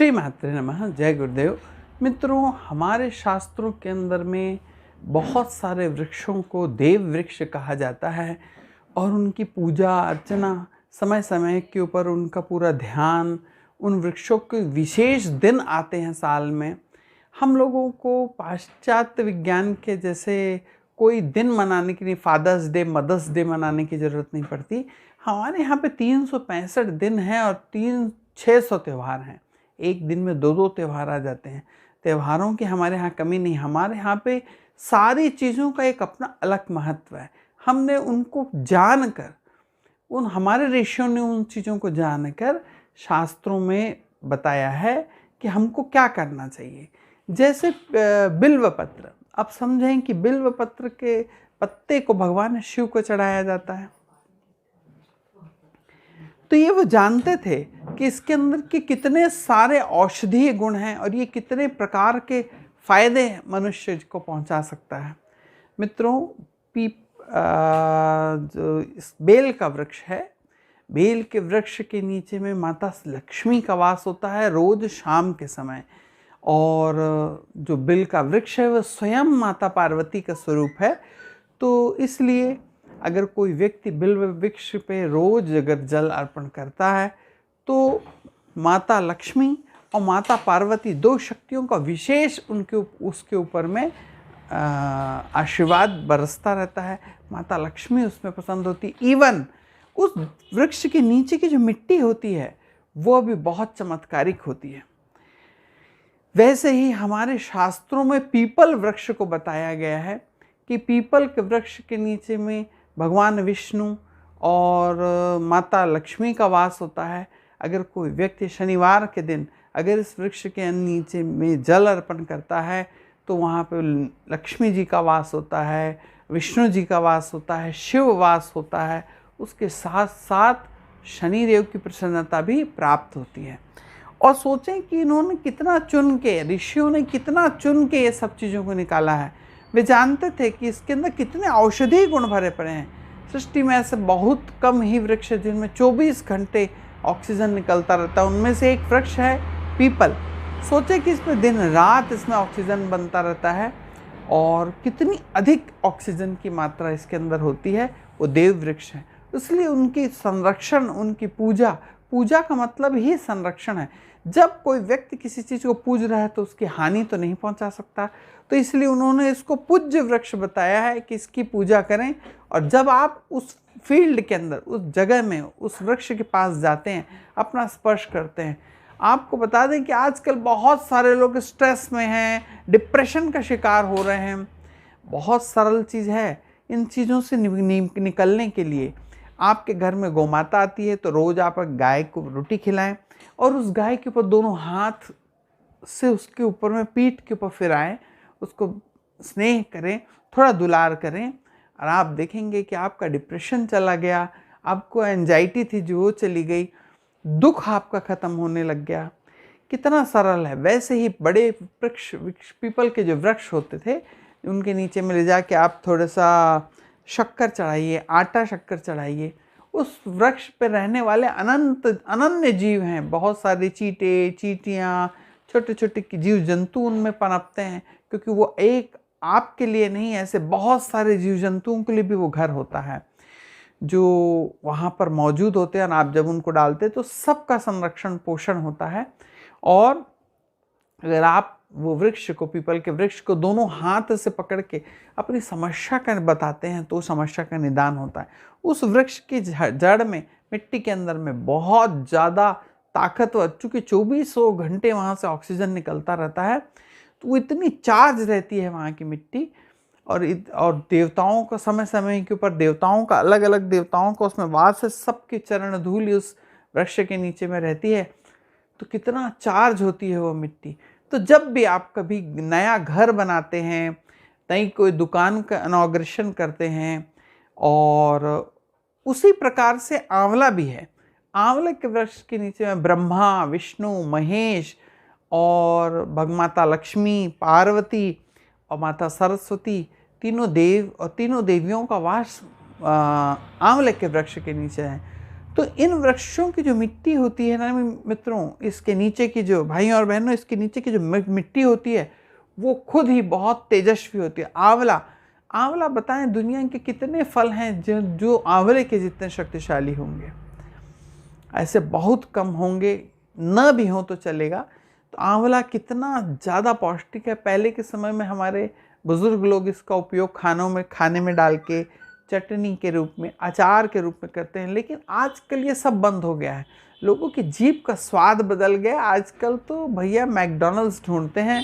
श्री मात्रे नमः। जय गुरुदेव। मित्रों, हमारे शास्त्रों के अंदर में बहुत सारे वृक्षों को देव वृक्ष कहा जाता है और उनकी पूजा अर्चना समय समय के ऊपर उनका पूरा ध्यान, उन वृक्षों के विशेष दिन आते हैं साल में। हम लोगों को पाश्चात्य विज्ञान के जैसे कोई दिन मनाने की नहीं, फादर्स डे, मदर्स डे मनाने की ज़रूरत नहीं पड़ती। हमारे यहाँ पे 365 दिन हैं और 600 त्यौहार हैं। एक दिन में 2-2 त्यौहार आ जाते हैं। त्योहारों की हमारे यहाँ कमी नहीं। हमारे यहाँ पे सारी चीज़ों का एक अपना अलग महत्व है। हमने उनको जानकर, हमारे ऋषियों ने उन चीज़ों को जानकर शास्त्रों में बताया है कि हमको क्या करना चाहिए। जैसे बिल्व पत्र, आप समझें कि बिल्व पत्र के पत्ते को भगवान शिव को चढ़ाया जाता है। तो ये वो जानते थे कि इसके अंदर के कितने सारे औषधीय गुण हैं और ये कितने प्रकार के फायदे मनुष्य को पहुंचा सकता है। मित्रों, जो इस बेल का वृक्ष है, बेल के वृक्ष के नीचे में माता लक्ष्मी का वास होता है रोज शाम के समय। और जो बेल का वृक्ष है वह स्वयं माता पार्वती का स्वरूप है। तो इसलिए अगर कोई व्यक्ति बिल्व वृक्ष पे रोज अगर जल अर्पण करता है तो माता लक्ष्मी और माता पार्वती दो शक्तियों का विशेष उसके ऊपर में आशीर्वाद बरसता रहता है। माता लक्ष्मी उसमें पसंद होती। इवन उस वृक्ष के नीचे की जो मिट्टी होती है वो भी बहुत चमत्कारिक होती है। वैसे ही हमारे शास्त्रों में पीपल वृक्ष को बताया गया है कि पीपल के वृक्ष के नीचे में भगवान विष्णु और माता लक्ष्मी का वास होता है। अगर कोई व्यक्ति शनिवार के दिन अगर इस वृक्ष के नीचे में जल अर्पण करता है तो वहाँ पे लक्ष्मी जी का वास होता है, विष्णु जी का वास होता है, शिव वास होता है। उसके साथ साथ शनिदेव की प्रसन्नता भी प्राप्त होती है। और सोचें कि इन्होंने कितना चुन के, ऋषियों ने कितना चुन के ये सब चीज़ों को निकाला है। वे जानते थे कि इसके अंदर कितने औषधीय गुण भरे पड़े हैं। सृष्टि में ऐसे बहुत कम ही वृक्ष है जिनमें 24 घंटे ऑक्सीजन निकलता रहता है। उनमें से एक वृक्ष है पीपल। सोचे कि इसमें दिन रात इसमें ऑक्सीजन बनता रहता है और कितनी अधिक ऑक्सीजन की मात्रा इसके अंदर होती है। वो देव वृक्ष है, इसलिए उनकी संरक्षण, उनकी पूजा का मतलब ही संरक्षण है। जब कोई व्यक्ति किसी चीज़ को पूज रहा है तो उसकी हानि तो नहीं पहुंचा सकता। तो इसलिए उन्होंने इसको पूज्य वृक्ष बताया है कि इसकी पूजा करें। और जब आप उस फील्ड के अंदर, उस जगह में, उस वृक्ष के पास जाते हैं, अपना स्पर्श करते हैं, आपको बता दें कि आजकल बहुत सारे लोग स्ट्रेस में हैं, डिप्रेशन का शिकार हो रहे हैं। बहुत सरल चीज़ है। इन चीज़ों से निकलने के लिए आपके घर में गौमाता आती है तो रोज़ आप गाय को रोटी खिलाएं और उस गाय के ऊपर दोनों हाथ से उसके ऊपर में पीठ के ऊपर फिराएं, उसको स्नेह करें, थोड़ा दुलार करें और आप देखेंगे कि आपका डिप्रेशन चला गया, आपको एंजाइटी थी जो वो चली गई, दुख आपका ख़त्म होने लग गया। कितना सरल है। वैसे ही बड़े वृक्ष पीपल के जो वृक्ष होते थे उनके नीचे में ले जाके आप थोड़ा सा शक्कर चढ़ाइए, आटा शक्कर चढ़ाइए। उस वृक्ष पर रहने वाले अनन्य जीव हैं। बहुत सारे चींटे, चींटियाँ, छोटे छोटे जीव जंतु उनमें पनपते हैं, क्योंकि वो एक आपके लिए नहीं, ऐसे बहुत सारे जीव जंतुओं के लिए भी वो घर होता है जो वहाँ पर मौजूद होते हैं। और आप जब उनको डालते हैं तो सबका संरक्षण पोषण होता है। और अगर आप वो वृक्ष को, पीपल के वृक्ष को दोनों हाथ से पकड़ के अपनी समस्या का बताते हैं तो समस्या का निदान होता है। उस वृक्ष की जड़ में, मिट्टी के अंदर में बहुत ज़्यादा ताकतवर, चूँकि 2400 घंटे वहाँ से ऑक्सीजन निकलता रहता है तो वो इतनी चार्ज रहती है वहाँ की मिट्टी। और देवताओं का समय समय के ऊपर, देवताओं का अलग अलग देवताओं का उसमें वास है, सबके चरण धूल उस वृक्ष के नीचे में रहती है। तो कितना चार्ज होती है वो मिट्टी। तो जब भी आप कभी नया घर बनाते हैं, नई कोई दुकान का इनॉग्रेशन करते हैं, और उसी प्रकार से आंवला भी है। आंवले के वृक्ष के नीचे में ब्रह्मा, विष्णु, महेश और भगमाता लक्ष्मी, पार्वती और माता सरस्वती, तीनों देव और तीनों देवियों का वास आंवले के वृक्ष के नीचे है। तो इन वृक्षों की जो मिट्टी होती है ना मित्रों, इसके नीचे की जो भाइयों और बहनों, इसके नीचे की जो मिट्टी होती है वो खुद ही बहुत तेजस्वी होती है। आंवला, आंवला बताएं दुनिया के कितने फल हैं जो आंवले के जितने शक्तिशाली होंगे? ऐसे बहुत कम होंगे, न भी हो तो चलेगा। तो आंवला कितना ज़्यादा पौष्टिक है। पहले के समय में हमारे बुज़ुर्ग लोग इसका उपयोग खाने में डाल के चटनी के रूप में, अचार के रूप में करते हैं, लेकिन आजकल ये सब बंद हो गया है। लोगों की जीभ का स्वाद बदल गया। आजकल तो भैया मैकडॉनल्ड्स ढूंढते हैं।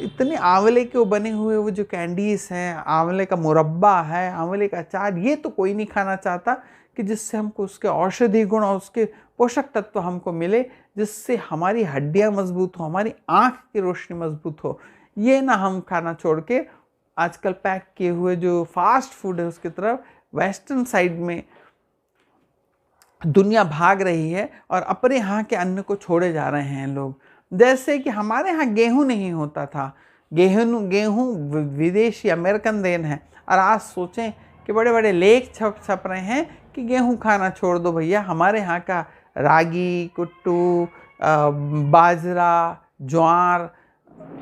इतने आंवले के बने हुए वो जो कैंडीज़ हैं, आंवले का मुरब्बा है, आंवले का अचार, ये तो कोई नहीं खाना चाहता कि जिससे हमको उसके औषधि गुण और उसके पोषक तत्व हमको मिले, जिससे हमारी हड्डियां मजबूत हो, हमारी आँख की रोशनी मजबूत हो। ये ना हम खाना छोड़ के आजकल पैक किए हुए जो फास्ट फूड है उसकी तरफ वेस्टर्न साइड में दुनिया भाग रही है और अपने यहाँ के अन्न को छोड़े जा रहे हैं लोग। जैसे कि हमारे यहाँ गेहूं नहीं होता था, गेहूं विदेशी अमेरिकन देन है, और आज सोचें कि बड़े बड़े लेख छप रहे हैं कि गेहूं खाना छोड़ दो भैया। हमारे यहाँ का रागी, कुट्टू, बाजरा, ज्वार,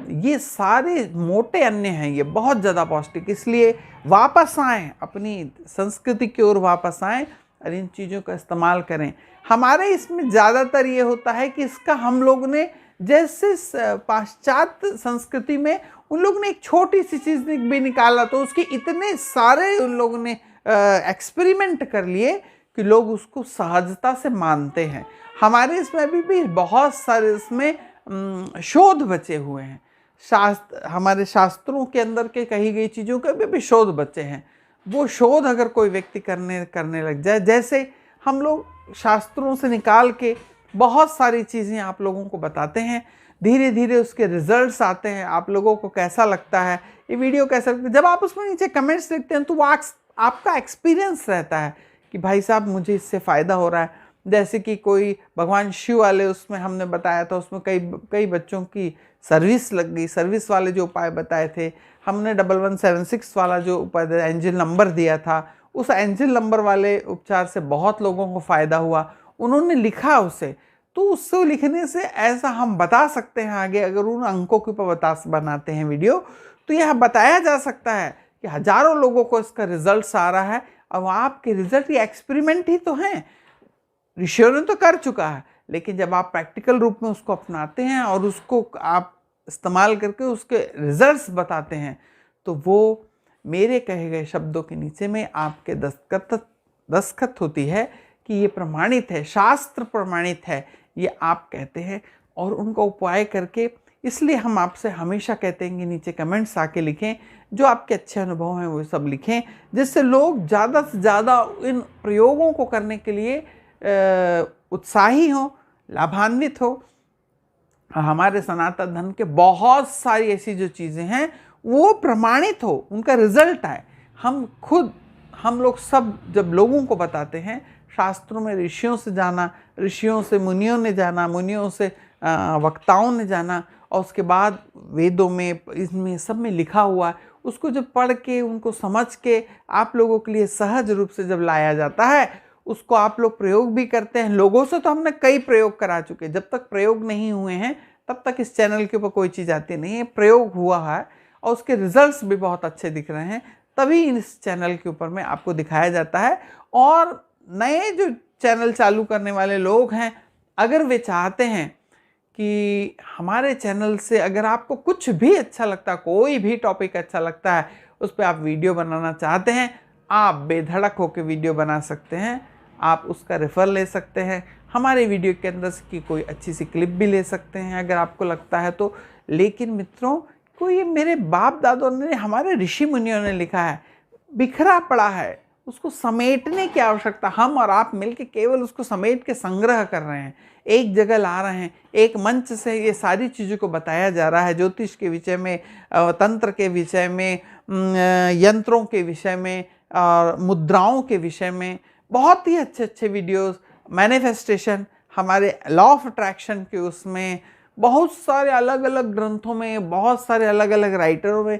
ये सारे मोटे अन्न हैं, ये बहुत ज़्यादा पौष्टिक। इसलिए वापस आएँ, अपनी संस्कृति की ओर वापस आएँ और इन चीज़ों का इस्तेमाल करें। हमारे इसमें ज़्यादातर ये होता है कि इसका हम लोग ने, जैसे पाश्चात्य संस्कृति में उन लोग ने एक छोटी सी चीज़ भी निकाला तो उसके इतने सारे उन लोगों ने एक्सपेरिमेंट कर लिए कि लोग उसको सहजता से मानते हैं। हमारे इसमें अभी भी बहुत सारे इसमें शोध बचे हुए हैं। हमारे शास्त्रों के अंदर के कही गई चीज़ों के भी शोध बचे हैं। वो शोध अगर कोई व्यक्ति करने लग जाए, जैसे हम लोग शास्त्रों से निकाल के बहुत सारी चीज़ें आप लोगों को बताते हैं, धीरे धीरे उसके रिजल्ट्स आते हैं। आप लोगों को कैसा लगता है, ये वीडियो कैसा लगता है, जब आप उसमें नीचे कमेंट्स लिखते हैं तो वो आपका एक्सपीरियंस रहता है कि भाई साहब मुझे इससे फ़ायदा हो रहा है। जैसे कि कोई भगवान शिव वाले उसमें हमने बताया था, उसमें कई बच्चों की सर्विस लग गई। सर्विस वाले जो उपाय बताए थे हमने, 1176 वाला जो उपाय एंजल नंबर दिया था, उस एंजल नंबर वाले उपचार से बहुत लोगों को फ़ायदा हुआ। उन्होंने लिखा उसे, तो उससे लिखने से ऐसा हम बता सकते हैं आगे, अगर उन अंकों के ऊपर बनाते हैं वीडियो, तो यह बताया जा सकता है कि हज़ारों लोगों को इसका रिजल्ट आ रहा है। अब आपके रिजल्ट ये एक्सपेरिमेंट ही तो हैं, ऋषियों ने तो कर चुका है, लेकिन जब आप प्रैक्टिकल रूप में उसको अपनाते हैं और उसको आप इस्तेमाल करके उसके रिजल्ट्स बताते हैं, तो वो मेरे कहे गए शब्दों के नीचे में आपके दस्तखत होती है कि ये प्रमाणित है, शास्त्र प्रमाणित है, ये आप कहते हैं और उनका उपाय करके। इसलिए हम आपसे हमेशा कहते हैं कि नीचे कमेंट्स आके लिखें, जो आपके अच्छे अनुभव हैं वो सब लिखें, जिससे लोग ज़्यादा से ज़्यादा इन प्रयोगों को करने के लिए उत्साही हो, लाभान्वित हो। हमारे सनातन धर्म के बहुत सारी ऐसी जो चीज़ें हैं वो प्रमाणित हो, उनका रिजल्ट आए। हम लोग सब जब लोगों को बताते हैं, शास्त्रों में ऋषियों से जाना, ऋषियों से मुनियों ने जाना, मुनियों से वक्ताओं ने जाना, और उसके बाद वेदों में, इसमें सब में लिखा हुआ है, उसको जब पढ़ के उनको समझ के आप लोगों के लिए सहज रूप से जब लाया जाता है, उसको आप लोग प्रयोग भी करते हैं। लोगों से तो हमने कई प्रयोग करा चुके, जब तक प्रयोग नहीं हुए हैं तब तक इस चैनल के ऊपर कोई चीज़ आती नहीं है। प्रयोग हुआ है और उसके रिजल्ट्स भी बहुत अच्छे दिख रहे हैं, तभी इस चैनल के ऊपर में आपको दिखाया जाता है। और नए जो चैनल चालू करने वाले लोग हैं, अगर वे चाहते हैं कि हमारे चैनल से अगर आपको कुछ भी अच्छा लगता है, कोई भी टॉपिक अच्छा लगता है, उस पर आप वीडियो बनाना चाहते हैं, आप बेधड़क होकर वीडियो बना सकते हैं। आप उसका रेफर ले सकते हैं, हमारे वीडियो के अंदर की कोई अच्छी सी क्लिप भी ले सकते हैं अगर आपको लगता है तो। लेकिन मित्रों, कोई मेरे बाप दादों ने, हमारे ऋषि मुनियों ने लिखा है, बिखरा पड़ा है, उसको समेटने की आवश्यकता। हम और आप मिलके केवल उसको समेट के संग्रह कर रहे हैं, एक जगह ला रहे हैं, एक मंच से ये सारी चीज़ों को बताया जा रहा है। ज्योतिष के विषय में, तंत्र के विषय में, यंत्रों के विषय में, और मुद्राओं के विषय में बहुत ही अच्छे अच्छे वीडियोस, मैनिफेस्टेशन, हमारे लॉ ऑफ अट्रैक्शन के, उसमें बहुत सारे अलग अलग ग्रंथों में, बहुत सारे अलग अलग राइटरों में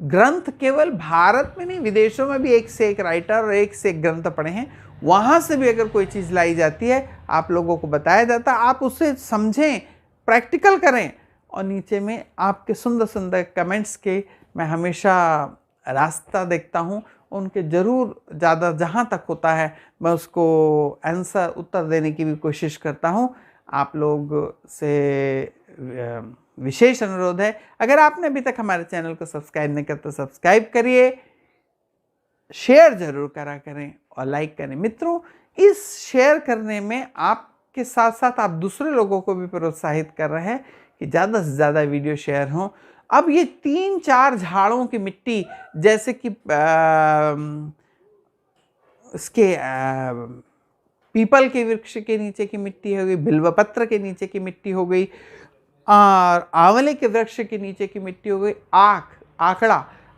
ग्रंथ, केवल भारत में नहीं विदेशों में भी एक से एक राइटर और एक से एक ग्रंथ पढ़े हैं। वहाँ से भी अगर कोई चीज़ लाई जाती है, आप लोगों को बताया जाता है, आप उसे समझें, प्रैक्टिकल करें। और नीचे में आपके सुंदर सुंदर कमेंट्स के मैं हमेशा रास्ता देखता हूँ, उनके ज़रूर ज़्यादा जहाँ तक होता है मैं उसको आंसर उत्तर देने की भी कोशिश करता हूँ। आप लोग से विशेष अनुरोध है, अगर आपने अभी तक हमारे चैनल को सब्सक्राइब नहीं किया तो सब्सक्राइब करिए, शेयर ज़रूर करा करें और लाइक करें। मित्रों, इस शेयर करने में आपके साथ साथ आप दूसरे लोगों को भी प्रोत्साहित कर रहे हैं कि ज़्यादा से ज़्यादा वीडियो शेयर हों। अब ये 3-4 झाड़ों की मिट्टी, जैसे कि इसके पीपल के वृक्ष के नीचे की मिट्टी हो गई, बिल्वपत्र के नीचे की मिट्टी हो गई, और आंवले के वृक्ष के नीचे की मिट्टी हो गई,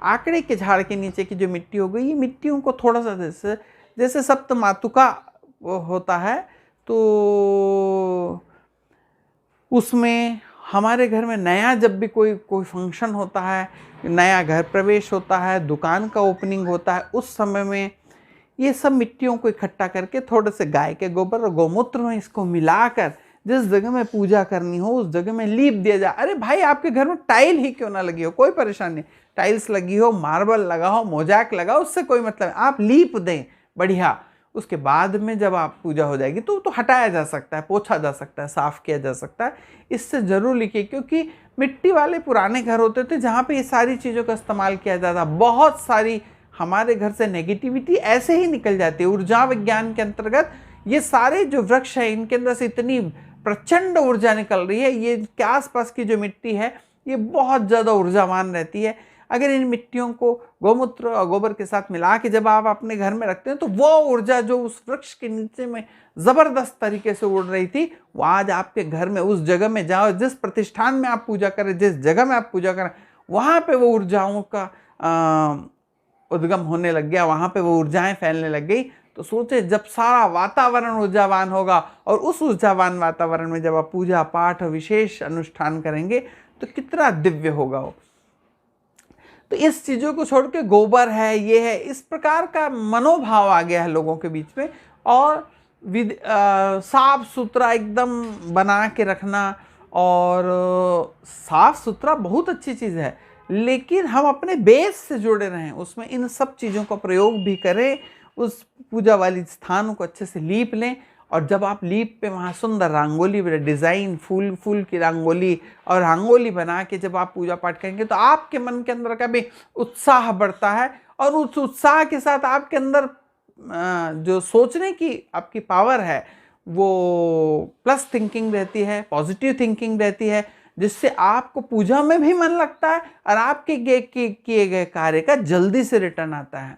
आकड़े के झाड़ के नीचे की जो मिट्टी हो गई, ये मिट्टियों को थोड़ा सा जैसे सप्तमातुका होता है, तो उसमें हमारे घर में नया जब भी कोई फंक्शन होता है, नया घर प्रवेश होता है, दुकान का ओपनिंग होता है, उस समय में ये सब मिट्टियों को इकट्ठा करके थोड़े से गाय के गोबर और गौमूत्र में इसको मिलाकर जिस जगह में पूजा करनी हो उस जगह में लीप दिया जाए। अरे भाई, आपके घर में टाइल ही क्यों ना लगी हो, कोई परेशानी नहीं, टाइल्स लगी हो, मार्बल लगा हो, मोजाक लगा हो, उससे कोई मतलब, आप लीप दें बढ़िया। उसके बाद में जब आप पूजा हो जाएगी तो हटाया जा सकता है, पोछा जा सकता है, साफ़ किया जा सकता है। इससे ज़रूर लिखिए, क्योंकि मिट्टी वाले पुराने घर होते थे जहाँ पे ये सारी चीज़ों का इस्तेमाल किया जाता। बहुत सारी हमारे घर से नेगेटिविटी ऐसे ही निकल जाती है। ऊर्जा विज्ञान के अंतर्गत ये सारे जो वृक्ष हैं, इनके अंदर से इतनी प्रचंड ऊर्जा निकल रही है। ये के आसपास की जो मिट्टी है ये बहुत ज़्यादा ऊर्जावान रहती है। अगर इन मिट्टियों को गौमूत्र और गोबर के साथ मिला के जब आप अपने घर में रखते हैं तो वो ऊर्जा जो उस वृक्ष के नीचे में ज़बरदस्त तरीके से उड़ रही थी, वो आज आपके घर में उस जगह में जाओ, जिस प्रतिष्ठान में आप पूजा करें, जिस जगह में आप पूजा करें, वहाँ पे वो ऊर्जाओं का उद्गम होने लग गया, वहाँ पे वो ऊर्जाएं फैलने लग गई। तो सोचे, जब सारा वातावरण ऊर्जावान होगा और उस ऊर्जावान वातावरण में जब आप पूजा पाठ और विशेष अनुष्ठान करेंगे तो कितना दिव्य होगा वो। तो इस चीज़ों को छोड़ के गोबर है, ये है, इस प्रकार का मनोभाव आ गया है लोगों के बीच में। और साफ सुथरा एकदम बना के रखना, और साफ सुथरा बहुत अच्छी चीज़ है, लेकिन हम अपने बेस से जुड़े रहें, उसमें इन सब चीज़ों का प्रयोग भी करें। उस पूजा वाली स्थान को अच्छे से लीप लें, और जब आप लीप पे वहाँ सुंदर रंगोली डिज़ाइन, फूल की रंगोली और रंगोली बना के जब आप पूजा पाठ करेंगे तो आपके मन के अंदर का भी उत्साह बढ़ता है। और उस उत्साह के साथ आपके अंदर जो सोचने की आपकी पावर है वो प्लस थिंकिंग रहती है, पॉजिटिव थिंकिंग रहती है, जिससे आपको पूजा में भी मन लगता है और आपके किए गए कार्य का जल्दी से रिटर्न आता है।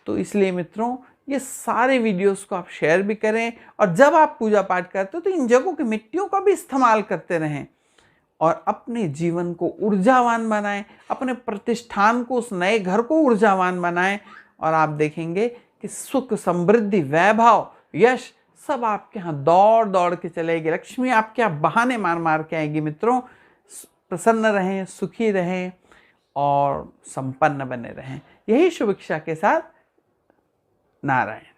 तो इसलिए मित्रों, ये सारे वीडियोस को आप शेयर भी करें, और जब आप पूजा पाठ करते हो तो इन जगहों की मिट्टियों का भी इस्तेमाल करते रहें और अपने जीवन को ऊर्जावान बनाएं, अपने प्रतिष्ठान को, उस नए घर को ऊर्जावान बनाएं, और आप देखेंगे कि सुख, समृद्धि, वैभव, यश सब आपके यहाँ दौड़ दौड़ के चलेगी। लक्ष्मी आपके यहाँ बहाने मार मार के आएगी। मित्रों, प्रसन्न रहें, सुखी रहें और संपन्न बने रहें। यही शुभ इच्छा के साथ, नारायण।